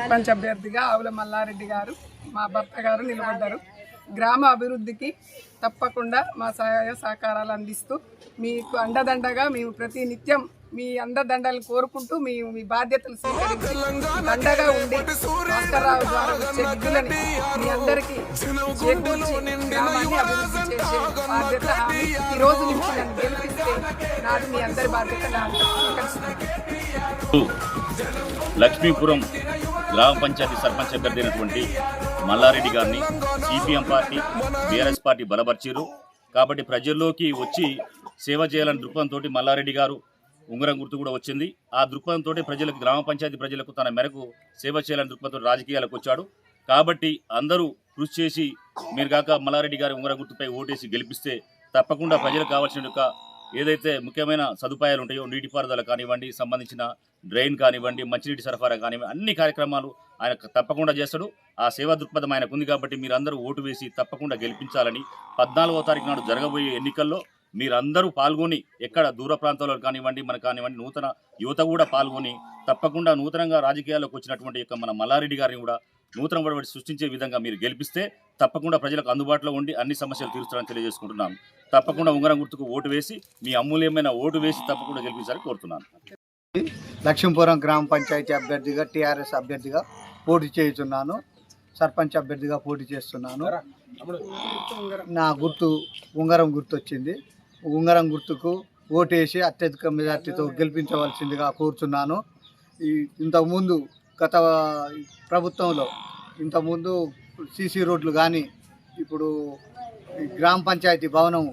సర్పంచ్ అభ్యర్థిగా ఆవుల మల్లారెడ్డి గారు మా భర్త గారు నిలబడ్డారు. గ్రామ అభివృద్ధికి తప్పకుండా మా సహాయ సహకారాలు అందిస్తూ మీకు అండదండగా మేము ప్రతి నిత్యం మీ అండదండలు కోరుకుంటూ మీ బాధ్యతలు స్వీకరించి దండగా ఉండి భాస్కర్రావు ద్వారా వచ్చే నిధులని మీ అందరికీ చేకూర్చి గ్రామాన్ని అభివృద్ధి చేసే బాధ్యత ఈ రోజు నుంచి నన్ను గెలిపిస్తే నాడు మీ అందరి బాధ్యత నాకు స్వీకరిస్తున్నాను. లక్ష్మీపురం గ్రామ పంచాయతీ సర్పంచ్ అభ్యర్థి అయినటువంటి మల్లారెడ్డి గారిని సిపిఎం పార్టీ బీఆర్ఎస్ పార్టీ బలపరిచారు. కాబట్టి ప్రజల్లోకి వచ్చి సేవ చేయాలని దృక్పథంతో మల్లారెడ్డి గారు ఉంగరం గుర్తు కూడా వచ్చింది. ఆ దృక్పథంతో ప్రజలకు గ్రామ పంచాయతీ ప్రజలకు తన మేరకు సేవ చేయాలని దృక్పథంతో రాజకీయాలకు వచ్చాడు. కాబట్టి అందరూ కృషి చేసి మీరు కాక మల్లారెడ్డి గారి ఉంగరం గుర్తుపై ఓటేసి గెలిపిస్తే తప్పకుండా ప్రజలకు కావాల్సిన యొక్క ఏదైతే ముఖ్యమైన సదుపాయాలు ఉంటాయో నీటిపారుదల కానివ్వండి, సంబంధించిన డ్రైన్ కానివ్వండి, మంచినీటి సరఫరా కానివ్వండి, అన్ని కార్యక్రమాలు ఆయన తప్పకుండా చేస్తాడు. ఆ సేవా దృక్పథం ఆయనకు ఉంది. కాబట్టి మీరందరూ ఓటు వేసి తప్పకుండా గెలిపించాలని 14వ తారీఖు నాడు జరగబోయే ఎన్నికల్లో మీరందరూ పాల్గొని ఎక్కడ దూర ప్రాంతాల్లో కానివ్వండి మనకు కానివ్వండి నూతన యువత కూడా పాల్గొని తప్పకుండా నూతనంగా రాజకీయాల్లోకి వచ్చినటువంటి యొక్క మన మల్లారెడ్డి గారిని కూడా నూతన ఒడవడి సృష్టించే విధంగా మీరు గెలిపిస్తే తప్పకుండా ప్రజలకు అందుబాటులో ఉండి అన్ని సమస్యలు తీరుస్తారని తెలియజేసుకుంటున్నాను. తప్పకుండా ఉంగరం గుర్తుకు ఓటు వేసి మీ అమూల్యమైన ఓటు వేసి తప్పకుండా గెలిపించాలని కోరుతున్నాను. లక్ష్మీపురం గ్రామ పంచాయతీ అభ్యర్థిగా టీఆర్ఎస్ అభ్యర్థిగా పోటీ చేస్తున్నాను. సర్పంచ్ అభ్యర్థిగా పోటీ చేస్తున్నాను. నా గుర్తు ఉంగరం గుర్తు వచ్చింది. ఉంగరం గుర్తుకు ఓటేసి అత్యధిక మెజార్టీతో గెలిపించవలసిందిగా కోరుతున్నాను. ఇంతకుముందు గత ప్రభుత్వంలో ఇంతకుముందు సీసీ రోడ్లు కానీ ఇప్పుడు గ్రామ పంచాయతీ భవనం